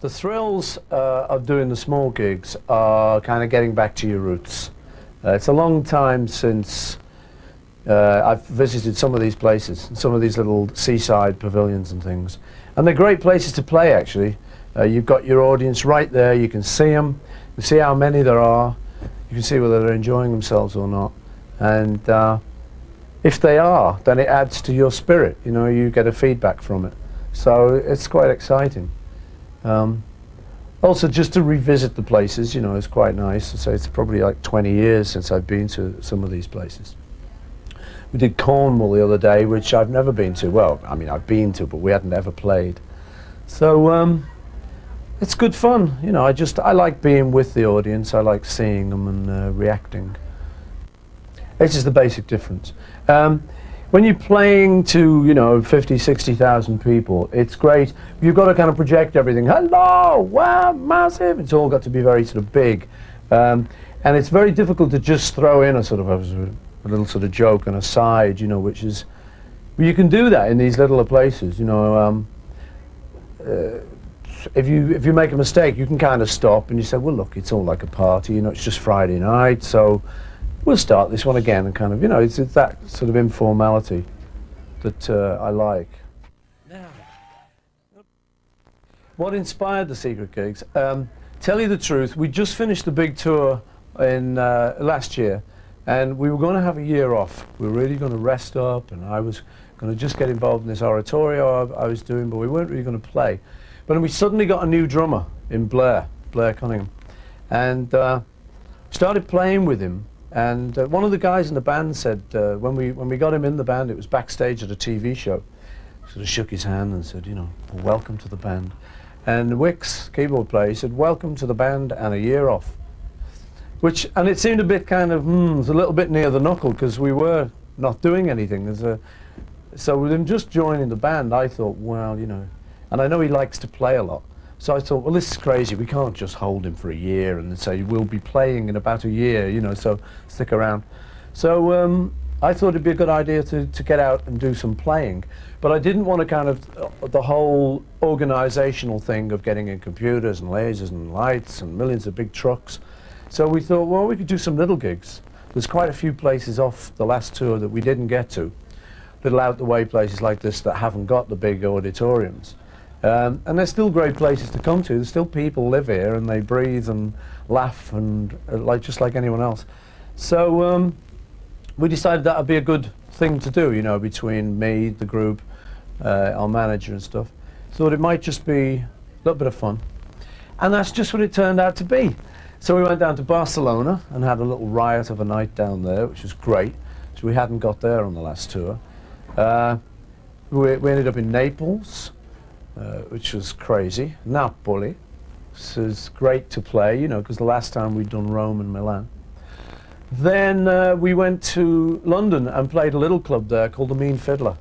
The thrills of doing the small gigs are kind of getting back to your roots. It's a long time since I've visited some of these places, some of these little seaside pavilions and things. And they're great places to play, actually. You've got your audience right there, you can see them, you can see how many there are, you can see whether they're enjoying themselves or not. And if they are, then it adds to your spirit, you know, you get a feedback from it. So it's quite exciting. Also, just to revisit the places, you know, it's quite nice. So it's probably like 20 years since I've been to some of these places. We did Cornwall the other day, which I've never been to. Well, I mean, I've been to, but we hadn't ever played. So it's good fun, you know. I like being with the audience. I like seeing them and reacting. It's just the basic difference. When you're playing to, you know, 50, 60,000 people, it's great. You've got to kind of project everything. Hello, wow, massive. It's all got to be very sort of big. And it's very difficult to just throw in a sort of a little sort of joke and a side, you know, which is, well, you can do that in these littler places, you know. If you make a mistake, you can kind of stop and you say, well, look, it's all like a party, you know, it's just Friday night, so we'll start this one again, and kind of, you know, it's that sort of informality that I like. Now, what inspired the Secret Gigs? Tell you the truth, we just finished the big tour in last year, and we were going to have a year off. We were really going to rest up, and I was going to just get involved in this oratorio I was doing, but we weren't really going to play. But then we suddenly got a new drummer in Blair Cunningham, and started playing with him. And one of the guys in the band said, when we got him in the band, it was backstage at a TV show, sort of shook his hand and said, you know, well, welcome to the band. And Wicks, keyboard player, he said, welcome to the band and a year off. And it seemed a bit kind of, it was a little bit near the knuckle, because we were not doing anything. So with him just joining the band, I thought, well, you know, and I know he likes to play a lot. So I thought, well, this is crazy. We can't just hold him for a year and say, we'll be playing in about a year, you know, so stick around. So I thought it'd be a good idea to get out and do some playing. But I didn't want to kind of, the whole organizational thing of getting in computers and lasers and lights and millions of big trucks. So we thought, well, we could do some little gigs. There's quite a few places off the last tour that we didn't get to. Little out-the-way places like this that haven't got the big auditoriums. And they're still great places to come to. There's still people live here and they breathe and laugh and just like anyone else. So we decided that would be a good thing to do, you know, between me, the group, our manager and stuff. Thought it might just be a little bit of fun. And that's just what it turned out to be. So we went down to Barcelona and had a little riot of a night down there, which was great. So we hadn't got there on the last tour. We ended up in Naples. Which was crazy. Napoli. So it's great to play, you know, because the last time we'd done Rome and Milan. Then we went to London and played a little club there called the Mean Fiddler,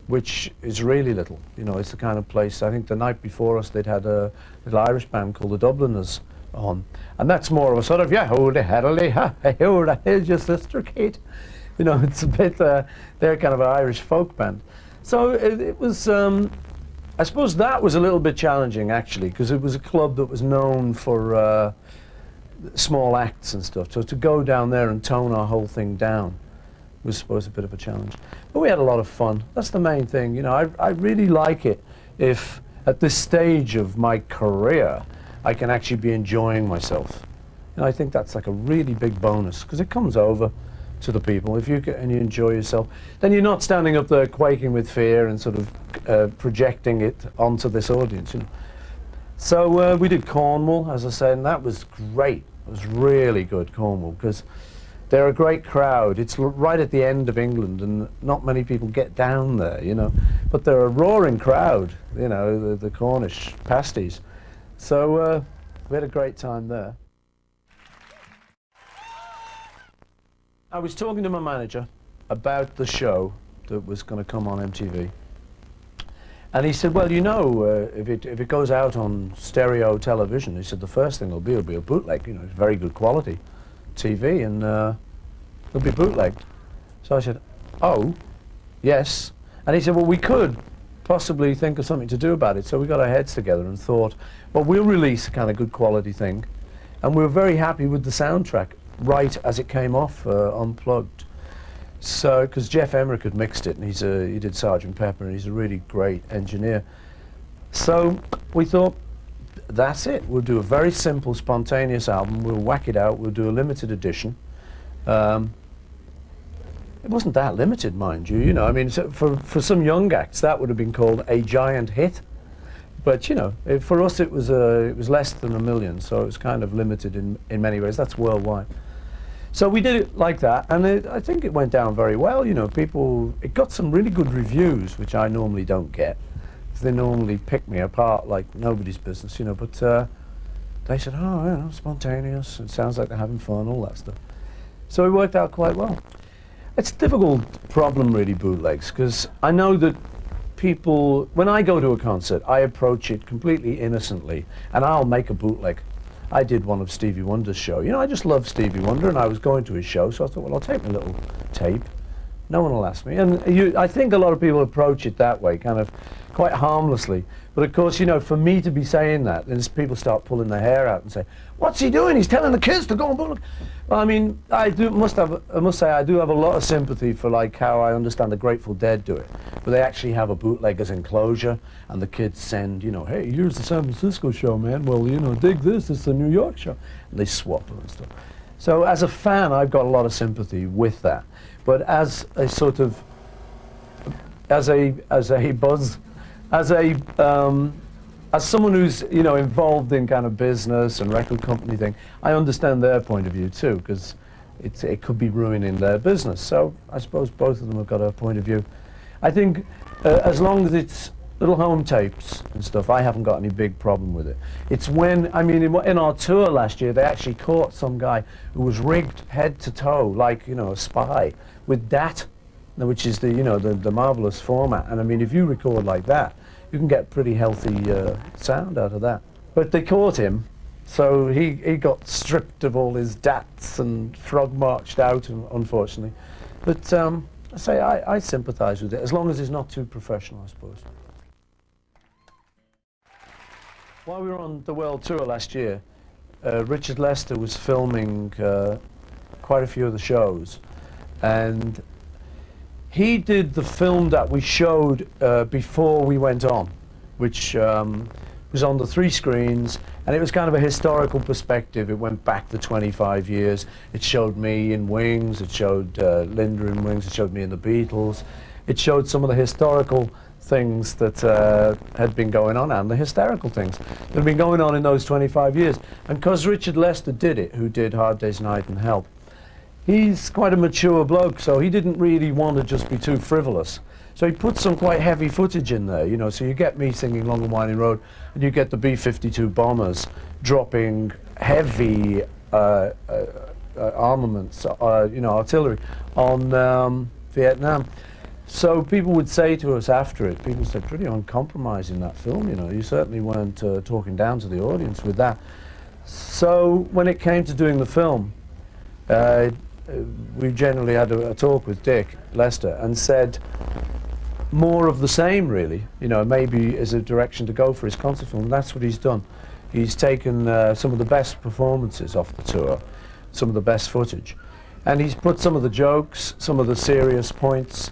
which is really little. You know, it's the kind of place, I think the night before us they'd had a little Irish band called the Dubliners on. And that's more of a sort of, yeah, holy headily, ha, here's your sister Kate. You know, it's a bit, they're kind of an Irish folk band. So it was, I suppose that was a little bit challenging, actually, because it was a club that was known for small acts and stuff. So to go down there and tone our whole thing down was, I suppose, a bit of a challenge. But we had a lot of fun. That's the main thing. You know, I really like it if, at this stage of my career, I can actually be enjoying myself. And I think that's like a really big bonus, because it comes over to the people. If you and you enjoy yourself, then you're not standing up there quaking with fear and sort of projecting it onto this audience, you know. So we did Cornwall, as I said, and that was great. It was really good, Cornwall, because they're a great crowd. It's right at the end of England, and not many people get down there, you know. But they're a roaring crowd, you know, the Cornish pasties. So we had a great time there. I was talking to my manager about the show that was going to come on MTV, and he said, well, you know, if it goes out on stereo television, he said the first thing will be a bootleg, you know, it's very good quality TV, and it'll be bootlegged. So I said, oh, yes. And he said, well, we could possibly think of something to do about it. So we got our heads together and thought, well, we'll release a kind of good quality thing. And we were very happy with the soundtrack right as it came off Unplugged. So, because Jeff Emmerich had mixed it, and he did Sgt. Pepper, and he's a really great engineer. So we thought, that's it. We'll do a very simple, spontaneous album. We'll whack it out. We'll do a limited edition. It wasn't that limited, mind you. You know, I mean, so for some young acts, that would have been called a giant hit. But you know, for us, it was less than 1 million, so it was kind of limited in many ways. That's worldwide. So we did it like that, and I think it went down very well. You know, it got some really good reviews, which I normally don't get. They normally pick me apart like nobody's business, you know. But they said, "Oh, you know, spontaneous. It sounds like they're having fun, all that stuff." So it worked out quite well. It's a difficult problem, really, bootlegs, because I know that people, when I go to a concert, I approach it completely innocently, and I'll make a bootleg. I did one of Stevie Wonder's show. You know, I just love Stevie Wonder, and I was going to his show, so I thought, well, I'll take my little tape. No one will ask me. And I think a lot of people approach it that way, kind of quite harmlessly. But of course, you know, for me to be saying that, then people start pulling their hair out and say, "What's he doing? He's telling the kids to go and bootleg." Well, I mean, I must say I do have a lot of sympathy for like how I understand the Grateful Dead do it, but they actually have a bootlegger's enclosure, and the kids send, you know, "Hey, here's the San Francisco show, man. Well, you know, dig this. It's the New York show," and they swap them and stuff. So as a fan, I've got a lot of sympathy with that. But as a sort of, as someone who's, you know, involved in kind of business and record company thing, I understand their point of view too, because it could be ruining their business. So I suppose both of them have got a point of view. I think as long as it's little home tapes and stuff, I haven't got any big problem with it. It's when, I mean, in our tour last year, they actually caught some guy who was rigged head to toe, like, you know, a spy, with DAT, which is the, you know, the marvelous format. And I mean, if you record like that, you can get pretty healthy sound out of that. But they caught him, so he got stripped of all his DATs and frog marched out, unfortunately. But I say I sympathise with it, as long as it's not too professional, I suppose. While we were on the world tour last year, Richard Lester was filming quite a few of the shows, and he did the film that we showed before we went on, which was on the 3 screens, and it was kind of a historical perspective. It went back to 25 years. It showed me in Wings, it showed Linda in Wings, it showed me in the Beatles. It showed some of the historical things that had been going on, and the hysterical things that had been going on in those 25 years. And because Richard Lester did it, who did Hard Day's Night and Help, he's quite a mature bloke, so he didn't really want to just be too frivolous. So he put some quite heavy footage in there, you know, so you get me singing Long and Winding Road, and you get the B-52 bombers dropping heavy armaments, you know, artillery on Vietnam. So people would say to us after it, people said, pretty uncompromising, that film, you know, you certainly weren't talking down to the audience with that. So when it came to doing the film, we generally had a talk with Dick Lester and said more of the same, really, you know, maybe as a direction to go for his concert film. And that's what he's done. He's taken some of the best performances off the tour, some of the best footage, and he's put some of the jokes, some of the serious points,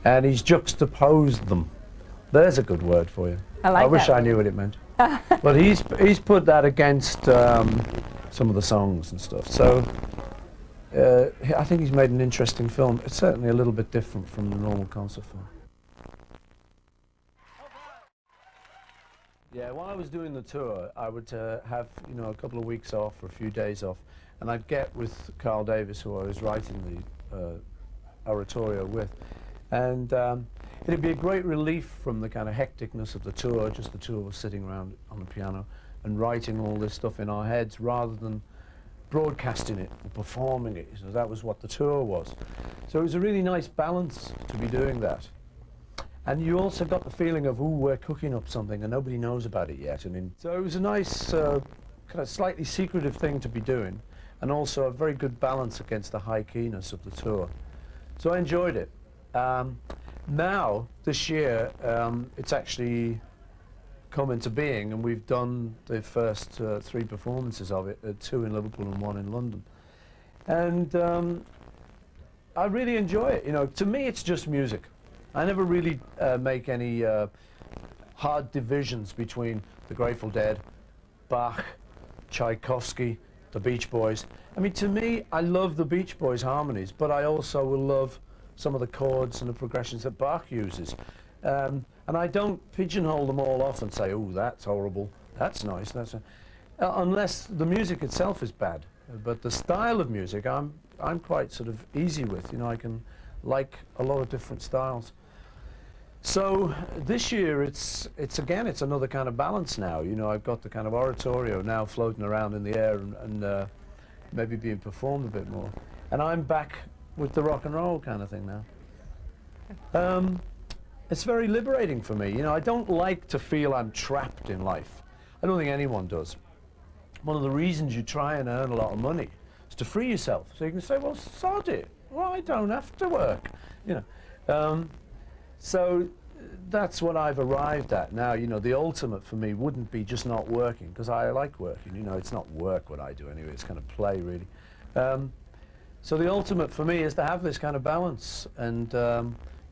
and he's juxtaposed them. There's a good word for you. I wish I knew what it meant. But he's put that against some of the songs and stuff. So I think he's made an interesting film. It's certainly a little bit different from the normal concert film. Yeah, while I was doing the tour, I would have, you know, a couple of weeks off or a few days off, and I'd get with Carl Davis, who I was writing the oratorio with, and it'd be a great relief from the kind of hecticness of the tour, just the two of us sitting around on the piano and writing all this stuff in our heads rather than broadcasting it and performing it. So that was what the tour was. So it was a really nice balance to be doing that. And you also got the feeling of, ooh, we're cooking up something and nobody knows about it yet. So it was a nice, kind of slightly secretive thing to be doing, and also a very good balance against the high keyness of the tour. So I enjoyed it. Now, this year, it's actually come into being, and we've done the first 3 performances of it, 2 in Liverpool and 1 in London. And I really enjoy it. You know, to me, it's just music. I never really make any hard divisions between the Grateful Dead, Bach, Tchaikovsky, the Beach Boys. I mean, to me, I love the Beach Boys harmonies, but I also will love some of the chords and the progressions that Bach uses. And I don't pigeonhole them all off and say, oh, that's horrible, that's nice, unless the music itself is bad. But the style of music, I'm quite sort of easy with. You know, I can like a lot of different styles. So this year, it's another kind of balance now. You know, I've got the kind of oratorio now floating around in the air and maybe being performed a bit more. And I'm back with the rock and roll kind of thing now. It's very liberating for me. You know, I don't like to feel I'm trapped in life. I don't think anyone does. One of the reasons you try and earn a lot of money is to free yourself. So you can say, well, sod it. Well, I don't have to work. You know. So that's what I've arrived at now. You know, the ultimate for me wouldn't be just not working, because I like working. You know, it's not work what I do anyway. It's kind of play, really. So the ultimate for me is to have this kind of balance and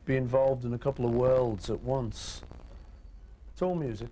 be involved in a couple of worlds at once. It's all music.